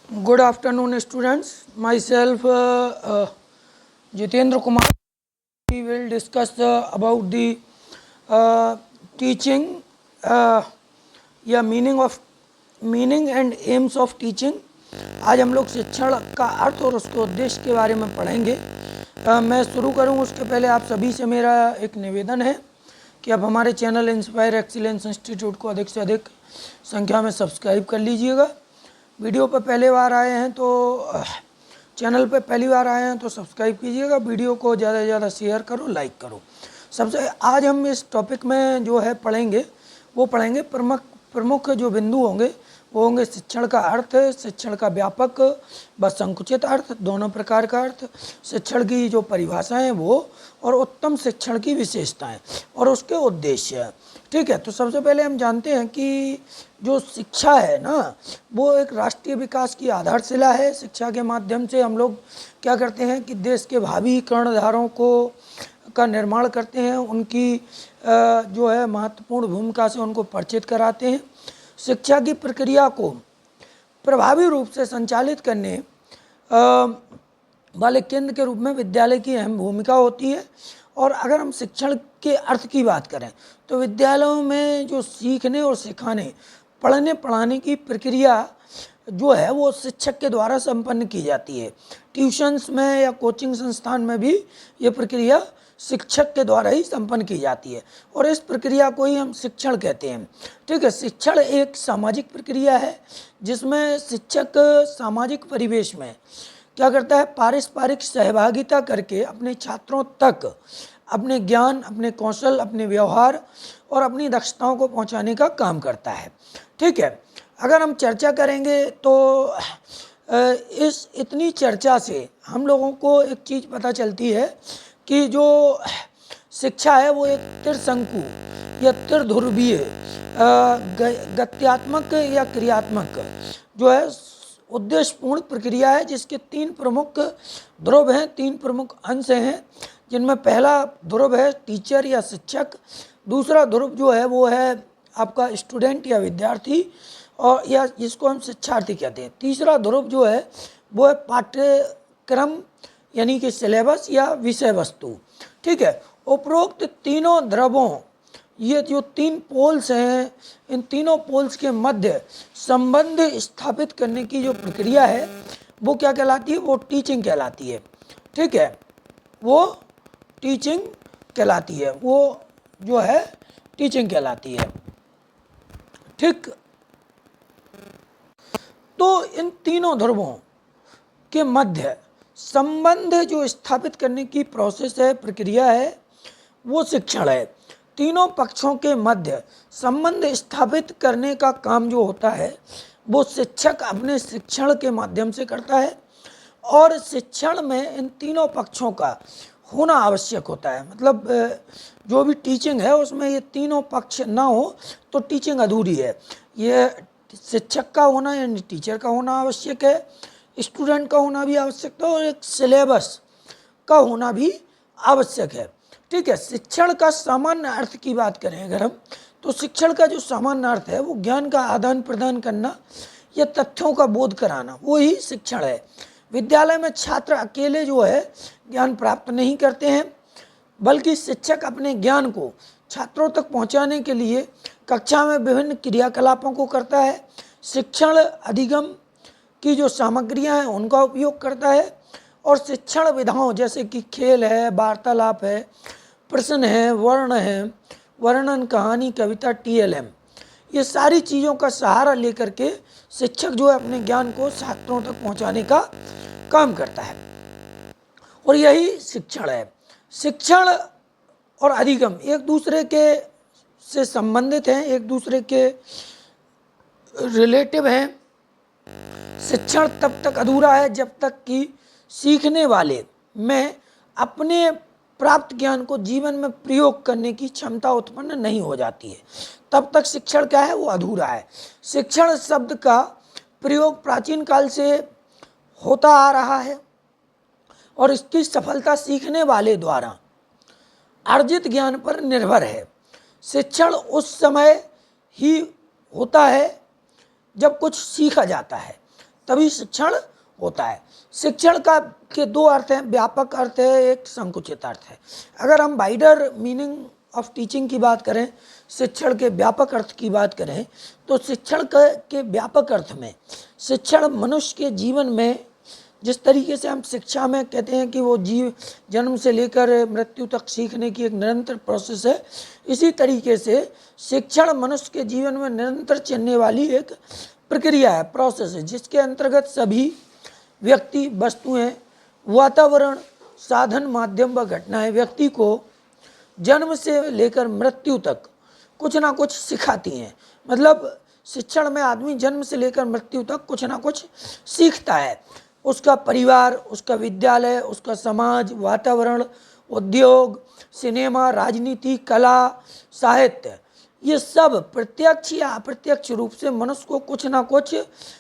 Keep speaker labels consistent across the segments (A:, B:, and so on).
A: Good afternoon, students. Myself, Jitendra Kumar. We will discuss about the teaching, या meaning and AIIMS of teaching. आज हम लोग शिक्षण का अर्थ और उसके उद्देश्य के बारे में पढ़ेंगे। मैं शुरू करूं उसके पहले आप सभी से मेरा एक निवेदन है कि आप हमारे चैनल इंस्पायर एक्सीलेंस इंस्टीट्यूट को अधिक से अधिक संख्या में सब्सक्राइब कर लीजिएगा। वीडियो पर पहली बार आए हैं तो चैनल पर पहली बार आए हैं तो सब्सक्राइब कीजिएगा। वीडियो को ज़्यादा से ज़्यादा शेयर करो, लाइक करो। सबसे आज हम इस टॉपिक में जो है पढ़ेंगे वो पढ़ेंगे प्रमुख जो बिंदु होंगे वो होंगे शिक्षण का अर्थ, शिक्षण का व्यापक व संकुचित अर्थ, दोनों प्रकार का अर्थ, शिक्षण की जो परिभाषाएं हैं वो, और उत्तम शिक्षण की विशेषताएं और उसके उद्देश्य। ठीक है, तो सबसे पहले हम जानते हैं कि जो शिक्षा है ना वो एक राष्ट्रीय विकास की आधारशिला है। शिक्षा के माध्यम से हम लोग क्या करते हैं कि देश के भावी कर्णधारों का निर्माण करते हैं, उनकी जो है महत्वपूर्ण भूमिका से उनको परिचित कराते हैं। शिक्षा की प्रक्रिया को प्रभावी रूप से संचालित करने वाले केंद्र के रूप में विद्यालय की अहम भूमिका होती है। और अगर हम शिक्षण के अर्थ की बात करें तो विद्यालयों में जो सीखने और सिखाने, पढ़ने पढ़ाने की प्रक्रिया जो है वो शिक्षक के द्वारा संपन्न की जाती है। ट्यूशन्स में या कोचिंग संस्थान में भी ये प्रक्रिया शिक्षक के द्वारा ही संपन्न की जाती है और इस प्रक्रिया को ही हम शिक्षण कहते हैं। ठीक है, शिक्षण एक सामाजिक प्रक्रिया है जिसमें शिक्षक सामाजिक परिवेश में क्या करता है, पारस्परिक सहभागिता करके अपने छात्रों तक अपने ज्ञान, अपने कौशल, अपने व्यवहार और अपनी दक्षताओं को पहुंचाने का काम करता है। ठीक है, अगर हम चर्चा करेंगे तो इस इतनी चर्चा से हम लोगों को एक चीज़ पता चलती है कि जो शिक्षा है वो एक त्रिशंकु या त्रिध्रुवीय गत्यात्मक या क्रियात्मक जो है उद्देश्यपूर्ण प्रक्रिया है, जिसके तीन प्रमुख ध्रुव हैं, तीन प्रमुख अंश हैं, जिनमें पहला ध्रुव है टीचर या शिक्षक, दूसरा ध्रुव जो है वो है आपका स्टूडेंट या विद्यार्थी और या जिसको हम शिक्षार्थी कहते हैं, तीसरा ध्रुव जो है वो है पाठ्यक्रम यानी कि सिलेबस या विषय वस्तु। ठीक है, उपरोक्त तीनों ध्रुवों, ये जो तीन पोल्स हैं, इन तीनों पोल्स के मध्य संबंध स्थापित करने की जो प्रक्रिया है वो क्या कहलाती है, वो टीचिंग कहलाती है। ठीक है, वो टीचिंग कहलाती है, वो जो है टीचिंग कहलाती है। ठीक, तो इन तीनों ध्रुवों के मध्य संबंध जो स्थापित करने की प्रोसेस है, प्रक्रिया है, वो शिक्षण है। तीनों पक्षों के मध्य संबंध स्थापित करने का काम जो होता है वो शिक्षक अपने शिक्षण के माध्यम से करता है और शिक्षण में इन तीनों पक्षों का होना आवश्यक होता है। मतलब जो भी टीचिंग है उसमें ये तीनों पक्ष ना हो तो टीचिंग अधूरी है। ये शिक्षक का होना यानी टीचर का होना आवश्यक है, स्टूडेंट का होना भी आवश्यक है और एक सिलेबस का होना भी आवश्यक है। ठीक है, शिक्षण का सामान्य अर्थ की बात करें अगर हम, तो शिक्षण का जो सामान्य अर्थ है वो ज्ञान का आदान प्रदान करना या तथ्यों का बोध कराना, वो ही शिक्षण है। विद्यालय में छात्र अकेले जो है ज्ञान प्राप्त नहीं करते हैं, बल्कि शिक्षक अपने ज्ञान को छात्रों तक पहुंचाने के लिए कक्षा में विभिन्न क्रियाकलापों को करता है। शिक्षण अधिगम की जो सामग्रियां हैं उनका उपयोग करता है और शिक्षण विधाओं जैसे कि खेल है, वार्तालाप है, प्रश्न है, वर्ण है, वर्णन, कहानी, कविता, TLM, ये सारी चीज़ों का सहारा लेकर के शिक्षक जो है अपने ज्ञान को छात्रों तक पहुंचाने का काम करता है और यही शिक्षण है। शिक्षण और अधिगम एक दूसरे के से संबंधित हैं, एक दूसरे के रिलेटिव हैं। शिक्षण तब तक अधूरा है जब तक कि सीखने वाले में अपने प्राप्त ज्ञान को जीवन में प्रयोग करने की क्षमता उत्पन्न नहीं हो जाती है, तब तक शिक्षण क्या है, वो अधूरा है। शिक्षण शब्द का प्रयोग प्राचीन काल से होता आ रहा है और इसकी सफलता सीखने वाले द्वारा अर्जित ज्ञान पर निर्भर है। शिक्षण उस समय ही होता है जब कुछ सीखा जाता है, तभी शिक्षण होता है। शिक्षण का के दो अर्थ हैं, व्यापक अर्थ है, एक संकुचित अर्थ है। अगर हम वाइडर मीनिंग ऑफ टीचिंग की बात करें, शिक्षण के व्यापक अर्थ की बात करें, तो शिक्षण के व्यापक अर्थ में शिक्षण मनुष्य के जीवन में, जिस तरीके से हम शिक्षा में कहते हैं कि वो जन्म से लेकर मृत्यु तक सीखने की एक निरंतर प्रोसेस है, इसी तरीके से शिक्षण मनुष्य के जीवन में निरंतर चलने वाली एक प्रक्रिया है, प्रोसेस है, जिसके अंतर्गत सभी व्यक्ति, वस्तुएं, वातावरण, साधन, माध्यम व घटनाएं व्यक्ति को जन्म से लेकर मृत्यु तक कुछ ना कुछ सिखाती हैं। मतलब शिक्षण में आदमी जन्म से लेकर मृत्यु तक कुछ ना कुछ सीखता है। उसका परिवार, उसका विद्यालय, उसका समाज, वातावरण, उद्योग, सिनेमा, राजनीति, कला, साहित्य, ये सब प्रत्यक्ष या अप्रत्यक्ष रूप से मनुष्य को कुछ ना कुछ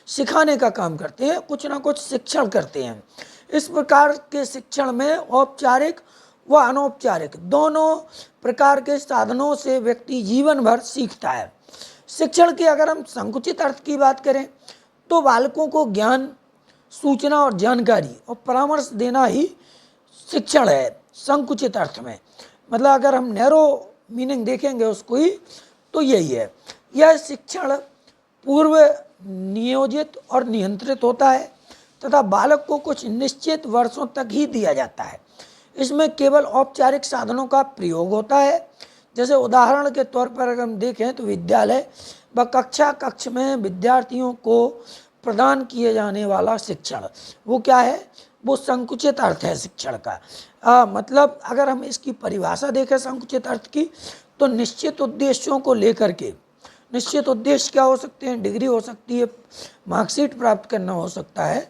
A: सिखाने का काम करते हैं, कुछ ना कुछ शिक्षण करते हैं। इस प्रकार के शिक्षण में औपचारिक व अनौपचारिक दोनों प्रकार के साधनों से व्यक्ति जीवन भर सीखता है। शिक्षण के अगर हम संकुचित अर्थ की बात करें तो बालकों को ज्ञान, सूचना और जानकारी और परामर्श देना ही शिक्षण है संकुचित अर्थ में। मतलब अगर हम नैरो मीनिंग देखेंगे उसको ही, तो यही है। यह शिक्षण पूर्व नियोजित और नियंत्रित होता है तथा बालक को कुछ निश्चित वर्षों तक ही दिया जाता है। इसमें केवल औपचारिक साधनों का प्रयोग होता है। जैसे उदाहरण के तौर पर अगर हम देखें तो विद्यालय व कक्ष में विद्यार्थियों को प्रदान किए जाने वाला शिक्षण, वो क्या है, वो संकुचित अर्थ है शिक्षण का। मतलब अगर हम इसकी परिभाषा देखें संकुचित अर्थ की, तो निश्चित उद्देश्यों को लेकर के, निश्चित उद्देश्य क्या हो सकते हैं, डिग्री हो सकती है, मार्कशीट प्राप्त करना हो सकता है,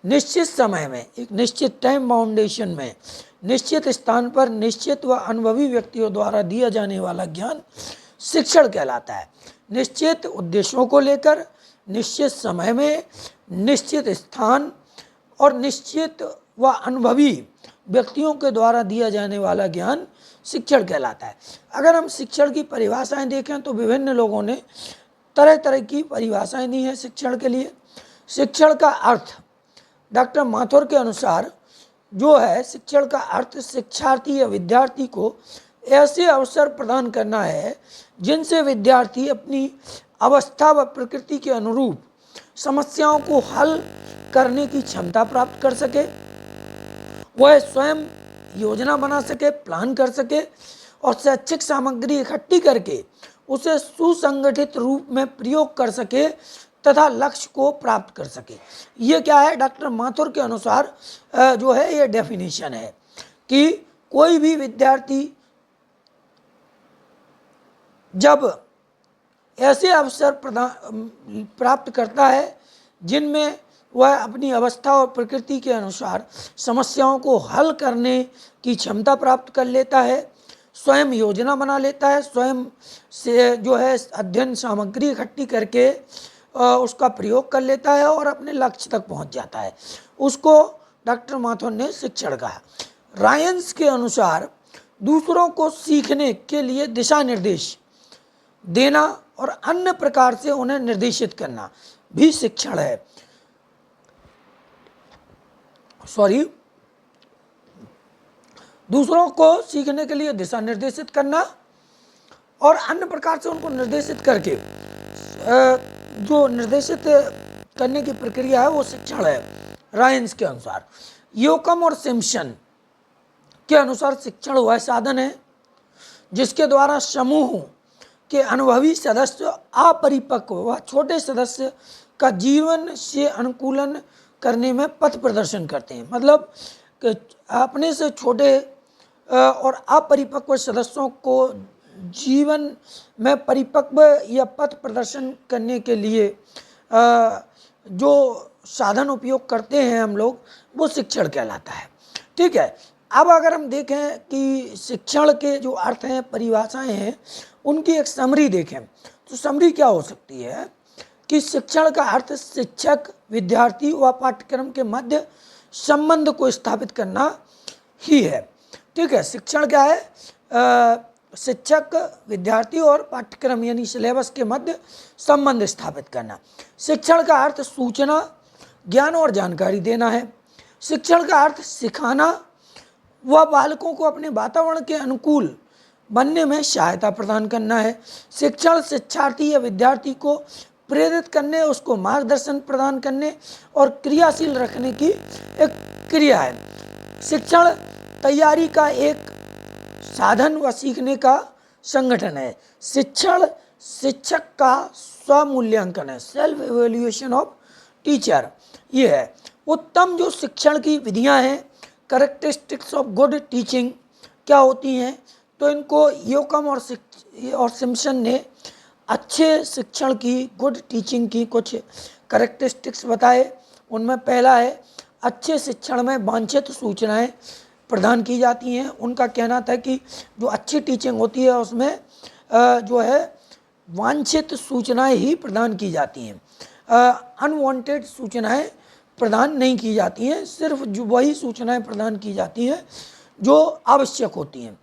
A: निश्चित समय में, एक निश्चित टाइम बाउंडेशन में, निश्चित स्थान पर निश्चित व अनुभवी व्यक्तियों द्वारा दिया जाने वाला ज्ञान शिक्षण कहलाता है। निश्चित उद्देश्यों को लेकर, निश्चित समय में, निश्चित स्थान और निश्चित व अनुभवी व्यक्तियों के द्वारा दिया जाने वाला ज्ञान शिक्षण कहलाता है। अगर हम शिक्षण की परिभाषाएं देखें तो विभिन्न लोगों ने तरह तरह की परिभाषाएं दी हैं शिक्षण के लिए। शिक्षण का अर्थ डॉक्टर माथुर के अनुसार जो है, शिक्षण का अर्थ शिक्षार्थी या विद्यार्थी को ऐसे अवसर प्रदान करना है जिनसे विद्यार्थी अपनी अवस्था व प्रकृति के अनुरूप समस्याओं को हल करने की क्षमता प्राप्त कर सके, वह स्वयं योजना बना सके, प्लान कर सके और शैक्षिक सामग्री इकट्ठी करके उसे सुसंगठित रूप में प्रयोग कर सके तथा लक्ष्य को प्राप्त कर सके। ये क्या है, डॉक्टर माथुर के अनुसार जो है ये डेफिनेशन है कि कोई भी विद्यार्थी जब ऐसे अवसर प्राप्त करता है जिनमें वह अपनी अवस्था और प्रकृति के अनुसार समस्याओं को हल करने की क्षमता प्राप्त कर लेता है, स्वयं योजना बना लेता है, स्वयं से जो है अध्ययन सामग्री इकट्ठी करके उसका प्रयोग कर लेता है और अपने लक्ष्य तक पहुंच जाता है, उसको डॉक्टर माथुर ने शिक्षण कहा। रायंस के अनुसार दूसरों को सीखने के लिए दिशा निर्देश देना और अन्य प्रकार से उन्हें निर्देशित करना भी शिक्षण है। दूसरों को सीखने के लिए दिशा निर्देशित करना और अन्य प्रकार से उनको निर्देशित करके जो निर्देशित करने की प्रक्रिया है वो शिक्षण है रायंस के अनुसार। योकम और सिम्पसन के अनुसार शिक्षण वह साधन है जिसके द्वारा समूह के अनुभवी सदस्य अपरिपक्व व छोटे सदस्य का जीवन से अनुकूलन करने में पथ प्रदर्शन करते हैं। मतलब अपने से छोटे और अपरिपक्व सदस्यों को जीवन में परिपक्व या पथ प्रदर्शन करने के लिए जो साधन उपयोग करते हैं हम लोग, वो शिक्षण कहलाता है। ठीक है, अब अगर हम देखें कि शिक्षण के जो अर्थ हैं, परिभाषाएं हैं, उनकी एक समरी देखें तो समरी क्या हो सकती है कि शिक्षण का अर्थ शिक्षक, विद्यार्थी व पाठ्यक्रम के मध्य संबंध को स्थापित करना ही है। ठीक है, शिक्षण क्या है, शिक्षक, विद्यार्थी और पाठ्यक्रम यानी सिलेबस के मध्य संबंध स्थापित करना। शिक्षण का अर्थ सूचना ज्ञान और जानकारी देना है। शिक्षण का अर्थ सिखाना व बालकों को अपने वातावरण के अनुकूल बनने में सहायता प्रदान करना है। शिक्षण शिक्षार्थी या विद्यार्थी को प्रेरित करने, उसको मार्गदर्शन प्रदान करने और क्रियाशील रखने की एक क्रिया है। शिक्षण तैयारी का एक साधन व सीखने का संगठन है। शिक्षण शिक्षक का स्वमूल्यांकन है, सेल्फ एवेल्युएशन ऑफ टीचर। ये है उत्तम जो शिक्षण की विधियां हैं, करेक्टरिस्टिक्स ऑफ गुड टीचिंग क्या होती हैं, तो इनको योकम और सिम्पसन ने अच्छे शिक्षण की, गुड टीचिंग की कुछ करेक्टरिस्टिक्स बताए। उनमें पहला है अच्छे शिक्षण में वांछित सूचनाएं प्रदान की जाती हैं। उनका कहना था कि जो अच्छी टीचिंग होती है उसमें जो है वांछित सूचनाएं ही प्रदान की जाती हैं, अनवांटेड सूचनाएं प्रदान नहीं की जाती हैं, सिर्फ जो वही सूचनाएं प्रदान की जाती हैं जो आवश्यक होती हैं।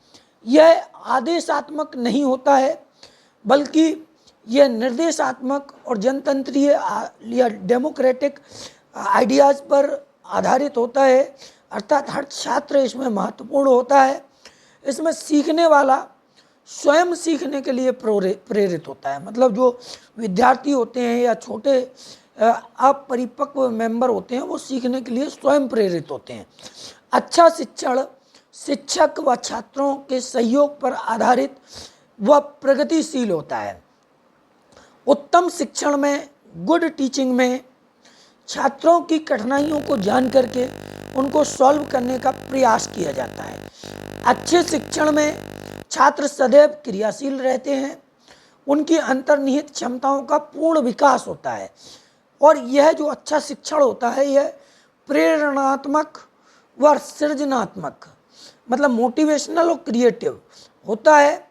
A: यह आदेशात्मक नहीं होता है बल्कि यह निर्देशात्मक और जनतंत्रीय या डेमोक्रेटिक आइडियाज़ पर आधारित होता है, अर्थात हर छात्र इसमें महत्वपूर्ण होता है। इसमें सीखने वाला स्वयं सीखने के लिए प्रेरित होता है, मतलब जो विद्यार्थी होते हैं या छोटे अपरिपक्व मेंबर होते हैं वो सीखने के लिए स्वयं प्रेरित होते हैं। अच्छा शिक्षण शिक्षक व छात्रों के सहयोग पर आधारित व प्रगतिशील होता है। उत्तम शिक्षण में, गुड टीचिंग में छात्रों की कठिनाइयों को जान करके उनको सॉल्व करने का प्रयास किया जाता है। अच्छे शिक्षण में छात्र सदैव क्रियाशील रहते हैं, उनकी अंतर्निहित क्षमताओं का पूर्ण विकास होता है और यह जो अच्छा शिक्षण होता है यह प्रेरणात्मक व सृजनात्मक, मतलब मोटिवेशनल और क्रिएटिव होता है।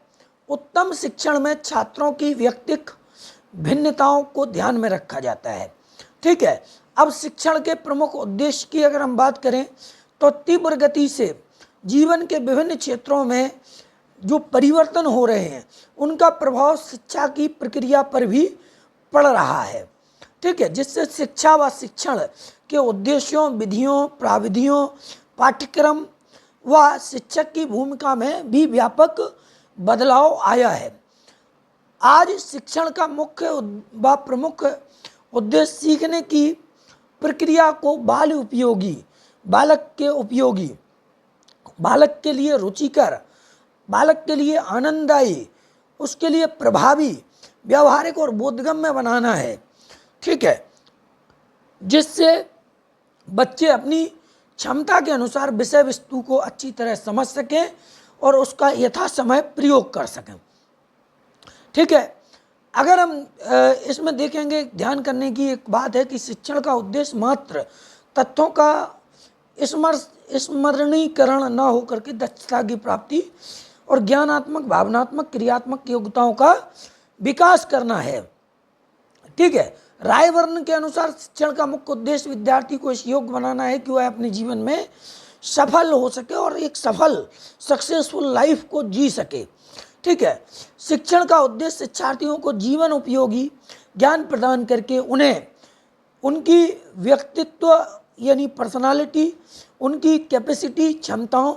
A: उत्तम शिक्षण में छात्रों की व्यक्तिगत भिन्नताओं को ध्यान में रखा जाता है। ठीक है, अब शिक्षण के प्रमुख उद्देश्य की अगर हम बात करें तो तीव्र गति से जीवन के विभिन्न क्षेत्रों में जो परिवर्तन हो रहे हैं उनका प्रभाव शिक्षा की प्रक्रिया पर भी पड़ रहा है। ठीक है, जिससे शिक्षा व शिक्षण के उद्देश्यों, विधियों, प्राविधियों, पाठ्यक्रम व शिक्षक की भूमिका में भी व्यापक बदलाव आया है। आज शिक्षण का मुख्य व प्रमुख उद्देश्य सीखने की प्रक्रिया को बालक के लिए रुचिकर, बालक के लिए आनंददायी, उसके लिए प्रभावी, व्यावहारिक और बोधगम्य बनाना है। ठीक है, जिससे बच्चे अपनी क्षमता के अनुसार विषय वस्तु को अच्छी तरह समझ सकें और उसका यथासमय प्रयोग कर सकें। ठीक है, अगर हम इसमें देखेंगे, ध्यान करने की एक बात है कि शिक्षण का उद्देश्य मात्र तथ्यों का स्मरणीकरण न होकर के दक्षता की प्राप्ति और ज्ञानात्मक, भावनात्मक, क्रियात्मक योग्यताओं का विकास करना है। ठीक है, रायवर्न के अनुसार शिक्षण का मुख्य उद्देश्य विद्यार्थी को इस योग्य बनाना है कि वह अपने जीवन में सफल हो सके और एक सफल सक्सेसफुल लाइफ को जी सके। ठीक है, शिक्षण का उद्देश्य शिक्षार्थियों को जीवन उपयोगी ज्ञान प्रदान करके उन्हें उनकी व्यक्तित्व यानी पर्सनालिटी, उनकी कैपेसिटी, क्षमताओं,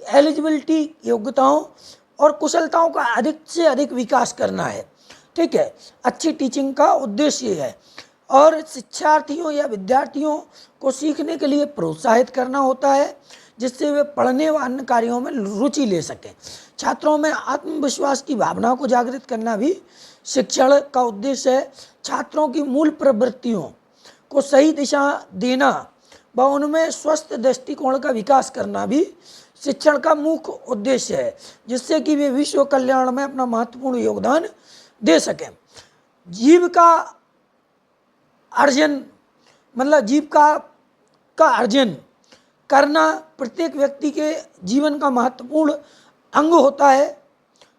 A: एलिजिबिलिटी, योग्यताओं और कुशलताओं का अधिक से अधिक विकास करना है। ठीक है, अच्छी टीचिंग का उद्देश्य ये है। और शिक्षार्थियों या विद्यार्थियों को सीखने के लिए प्रोत्साहित करना होता है जिससे वे पढ़ने व अन्य कार्यों में रुचि ले सकें। छात्रों में आत्मविश्वास की भावना को जागृत करना भी शिक्षण का उद्देश्य है। छात्रों की मूल प्रवृत्तियों को सही दिशा देना व उनमें स्वस्थ दृष्टिकोण का विकास करना भी शिक्षण का मुख्य उद्देश्य है, जिससे कि वे विश्व कल्याण में अपना महत्वपूर्ण योगदान दे सकें। जीविका अर्जन, मतलब जीविका का अर्जन करना प्रत्येक व्यक्ति के जीवन का महत्वपूर्ण अंग होता है।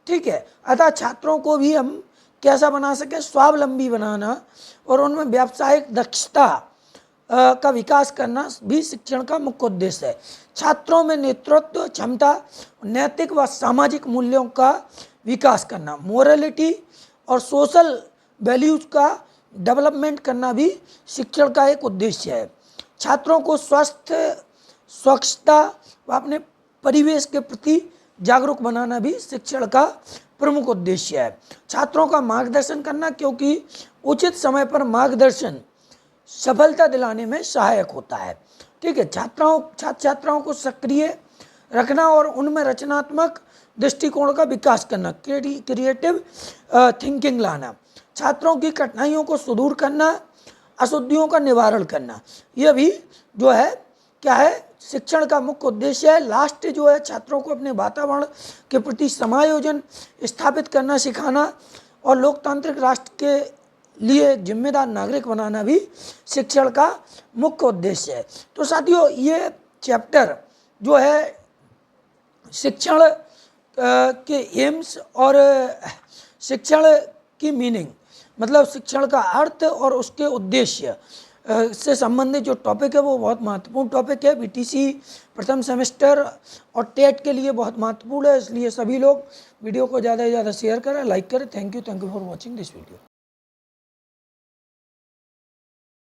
A: ठीक है, अतः छात्रों को भी हम कैसा बना सकें, स्वावलंबी बनाना और उनमें व्यावसायिक दक्षता का विकास करना भी शिक्षण का मुख्य उद्देश्य है। छात्रों में नेतृत्व क्षमता, नैतिक व सामाजिक मूल्यों का विकास करना, मोरलिटी और सोशल वैल्यूज का डेवलपमेंट करना भी शिक्षण का एक उद्देश्य है। छात्रों को स्वस्थ, स्वच्छता व अपने परिवेश के प्रति जागरूक बनाना भी शिक्षण का प्रमुख उद्देश्य है। छात्रों का मार्गदर्शन करना, क्योंकि उचित समय पर मार्गदर्शन सफलता दिलाने में सहायक होता है। ठीक है, छात्र छात्राओं को सक्रिय रखना और उनमें रचनात्मक दृष्टिकोण का विकास करना, क्रिएटिव थिंकिंग लाना, छात्रों की कठिनाइयों को सुदूर करना, अशुद्धियों का निवारण करना, यह भी जो है क्या है, शिक्षण का मुख्य उद्देश्य है। लास्ट जो है, छात्रों को अपने वातावरण के प्रति समायोजन स्थापित करना सिखाना और लोकतांत्रिक राष्ट्र के लिए जिम्मेदार नागरिक बनाना भी शिक्षण का मुख्य उद्देश्य है। तो साथियों, ये चैप्टर जो है शिक्षण के एम्स और शिक्षण की मीनिंग, मतलब शिक्षण का अर्थ और उसके उद्देश्य से संबंधित जो टॉपिक है वो बहुत महत्वपूर्ण टॉपिक है। बीटीसी प्रथम सेमेस्टर और टेट के लिए बहुत महत्वपूर्ण है, इसलिए सभी लोग वीडियो को ज़्यादा से ज़्यादा शेयर करें, लाइक करें। Thank you for watching this video.